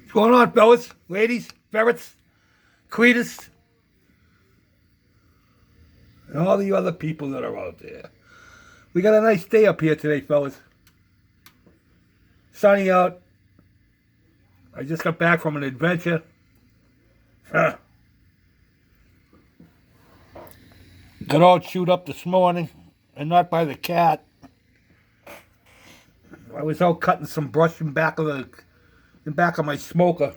What's going on, fellas, ladies, ferrets, Cletus, and all the other people that are out there? We got a nice day up here today, fellas. Sunny out. I just got back from an adventure. Got all chewed up this morning, and not by the cat. I was out cutting some brush in back of my smoker,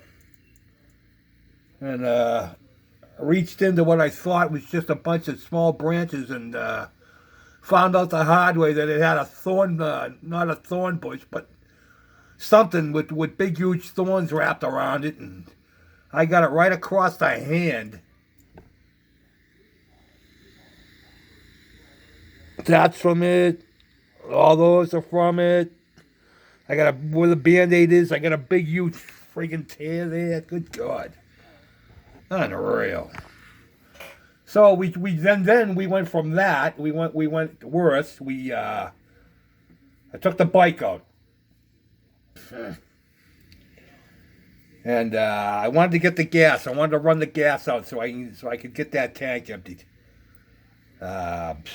and I reached into what I thought was just a bunch of small branches, and found out the hard way that it had a thorn, not a thorn bush, but something with big huge thorns wrapped around it, and I got it right across the hand. That's from it. All those are from it. I got where the Band-Aid is, I got a big huge freaking tear there. Good God. Unreal. So we then we went from that. We went worse. I took the bike out. And I wanted to get the gas. I wanted to run the gas out so I could get that tank emptied. So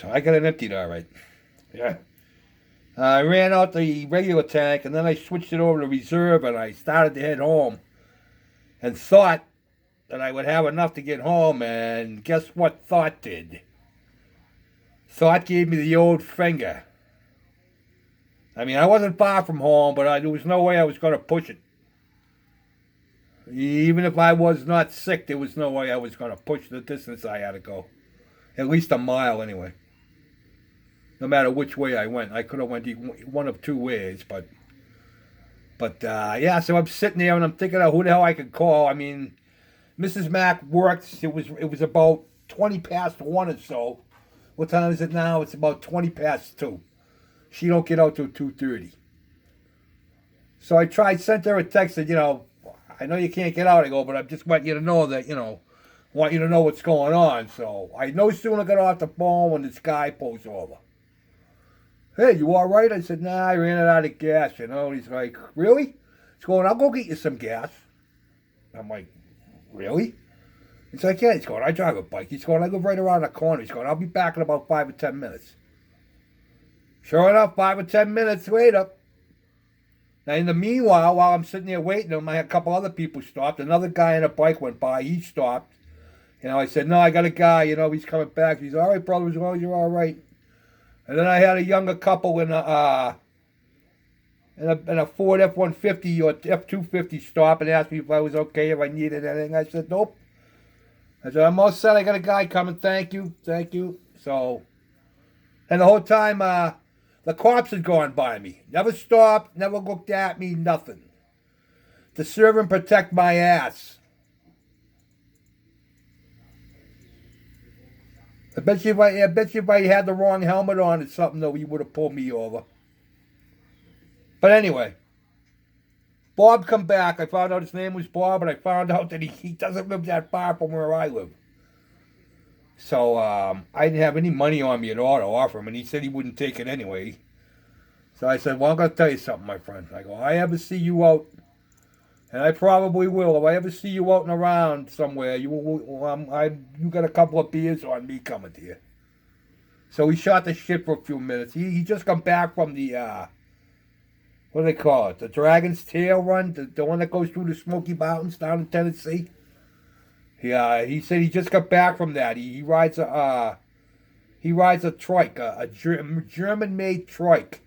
I got it emptied all right. Yeah. I ran out the regular tank, and then I switched it over to reserve, and I started to head home, and thought that I would have enough to get home, and guess what thought did? Thought gave me the old finger. I mean, I wasn't far from home, but there was no way I was going to push it. Even if I was not sick, there was no way I was going to push the distance I had to go. At least a mile, anyway. No matter which way I went. I could have went one of two ways, but yeah, so I'm sitting there and I'm thinking of who the hell I could call. I mean, Mrs. Mack worked. It was about 20 past 1 or so. What time is it now? It's about 20 past 2. She don't get out till 2:30. So I sent her a text that, I know you can't get out. I go, but I just want you to know that, want you to know what's going on. So I no sooner got off the phone when this guy pulls over. Hey, you all right? I said, nah, I ran out of gas, And he's like, really? He's going, I'll go get you some gas. I'm like, really? He's like, yeah. He's going, I drive a bike. He's going, I go right around the corner. He's going, I'll be back in about 5 or 10 minutes. Sure enough, 5 or 10 minutes later. Now, in the meanwhile, while I'm sitting there waiting for him, I had a couple other people stopped. Another guy on a bike went by. He stopped. I said, no, I got a guy. He's coming back. He's all right, brother, as long as you're all right. And then I had a younger couple in a Ford F-150 or F-250 stop and asked me if I was okay, if I needed anything. I said, nope. I said, I'm all set. I got a guy coming. Thank you. So, and the whole time, the cops had gone by me. Never stopped, never looked at me, nothing. To serve and protect my ass. I bet you if I had the wrong helmet on or something, though, he would have pulled me over. But anyway, Bob come back. I found out his name was Bob, and I found out that he doesn't live that far from where I live. So I didn't have any money on me at all to offer him, and he said he wouldn't take it anyway. So I said, well, I'm going to tell you something, my friend. I go, I ever see you out, and I probably will. If I ever see you out and around somewhere, you got a couple of beers on me coming to you. So we shot the shit for a few minutes. He just come back from the, what do they call it? The Dragon's Tail run? The one that goes through the Smoky Mountains down in Tennessee? Yeah, he said he just got back from that. He rides a trike, a German-made trike.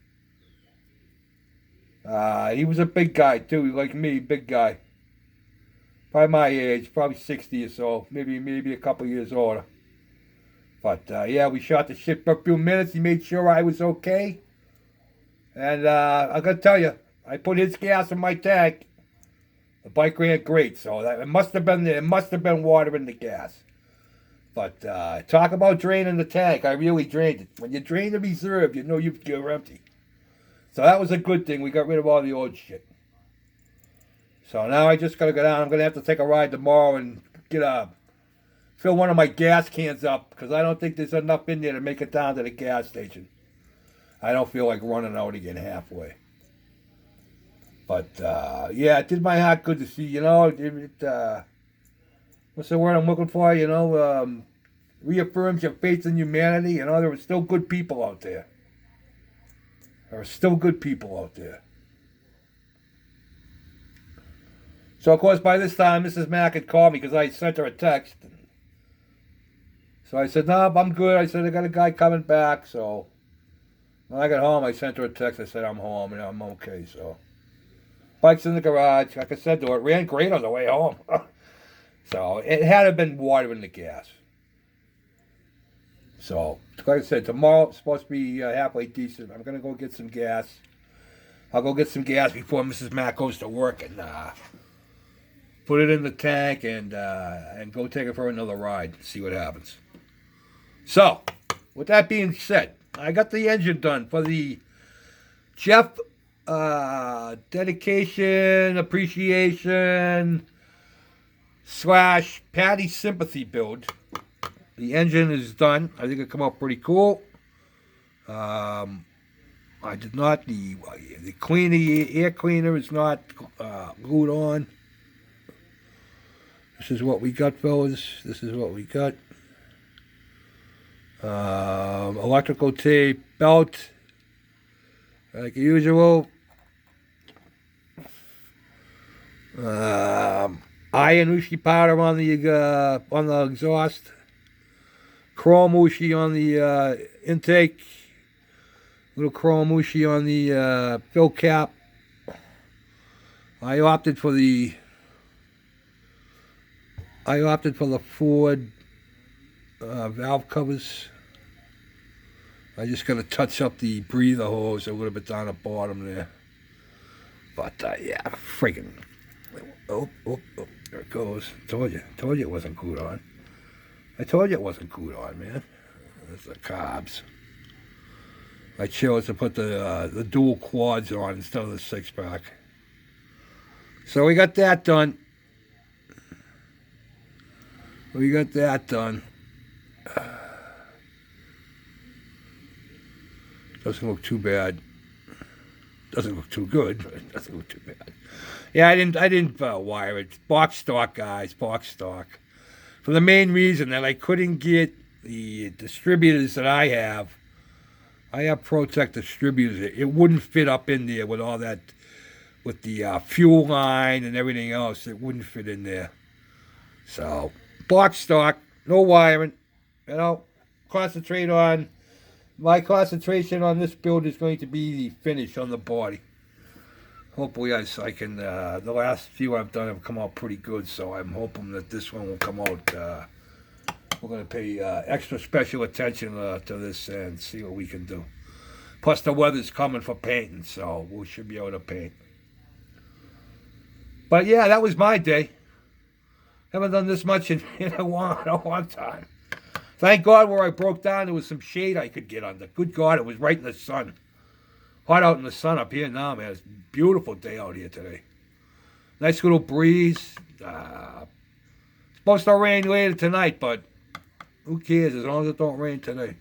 He was a big guy too, like me, big guy. Probably my age, probably 60 or so, maybe a couple years older. But yeah, we shot the shit for a few minutes. He made sure I was okay, and I gotta tell you, I put his gas in my tank. The bike ran great, so it must have been water in the gas. But talk about draining the tank. I really drained it. When you drain the reserve, you know you're empty. So that was a good thing. We got rid of all the old shit. So now I just got to go down. I'm going to have to take a ride tomorrow and fill one of my gas cans up because I don't think there's enough in there to make it down to the gas station. I don't feel like running out again halfway. But yeah, it did my heart good to see. What's the word I'm looking for? Reaffirms your faith in humanity. There were still good people out there. There are still good people out there. So, of course, by this time, Mrs. Mack had called me because I sent her a text. So I said, no, I'm good. I said, I got a guy coming back. So when I got home, I sent her a text. I said, I'm home and I'm okay. So bike's in the garage. Like I said to her, it ran great on the way home. So it had to have been water in the gas. So, like I said, tomorrow it's supposed to be halfway decent. I'm going to go get some gas. I'll go get some gas before Mrs. Mack goes to work and put it in the tank and go take it for another ride and see what happens. So, with that being said, I got the engine done for the Jeff dedication, appreciation / Patty sympathy build. The engine is done. I think it come out pretty cool. I did not, the air cleaner is not glued on. This is what we got, fellas. This is what we got. Electrical tape, belt, like usual. Iron Ushi powder on the exhaust. Chrome Ushi on the intake. Little chrome Ushi on the fill cap. I opted for the Ford valve covers. I just got to touch up the breather hose a little bit down the bottom there. But yeah, freaking. Oh, there it goes. Told you it wasn't glued on. I told you it wasn't glued on, man. That's the carbs. I chose to put the dual quads on instead of the 6-pack. So we got that done. Doesn't look too bad. Doesn't look too good, but it doesn't look too bad. Yeah, I didn't wire it. Box stock, guys. Box stock. For the main reason that I couldn't get the distributors that I have. I have ProTech distributors. It wouldn't fit up in there with all that, with the fuel line and everything else. It wouldn't fit in there. So, box stock, no wiring. My concentration on this build is going to be the finish on the body. Hopefully I can, the last few I've done have come out pretty good, so I'm hoping that this one will come out. We're going to pay extra special attention to this and see what we can do. Plus the weather's coming for painting, so we should be able to paint. But yeah, that was my day. Haven't done this much in a long time. Thank God where I broke down, there was some shade I could get under. Good God, it was right in the sun. Hot out in the sun up here now, man. It's a beautiful day out here today. Nice little breeze. Supposed to rain later tonight, but who cares as long as it don't rain today.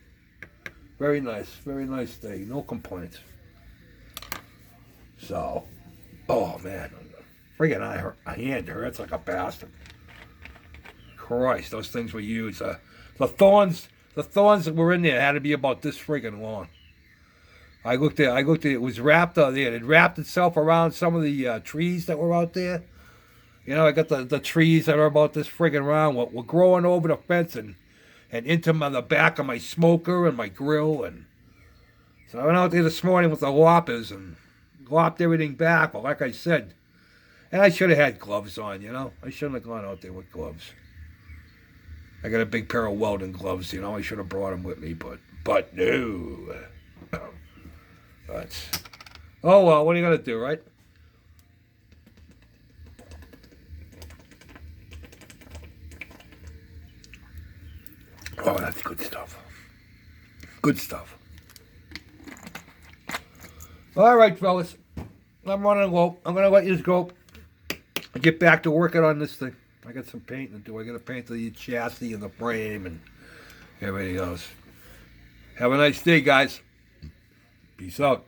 Very nice day. No complaints. So, oh man. Friggin' hand hurts like a bastard. Christ, those things were huge. The thorns that were in there had to be about this friggin' long. I looked at it was wrapped out there. It wrapped itself around some of the trees that were out there. I got the trees that are about this friggin' round. Were growing over the fence and into the back of my smoker and my grill. And so I went out there this morning with the loppers and lopped everything back. But like I said, and I should have had gloves on, I shouldn't have gone out there with gloves. I got a big pair of welding gloves, I should have brought them with me, but no. But, oh well, what are you going to do, right? Oh, that's good stuff. Good stuff. All right, fellas. I'm running low. I'm going to let you go. Get back to working on this thing. I got some painting to do. I got to paint the chassis and the frame and everything else. Have a nice day, guys. Peace out.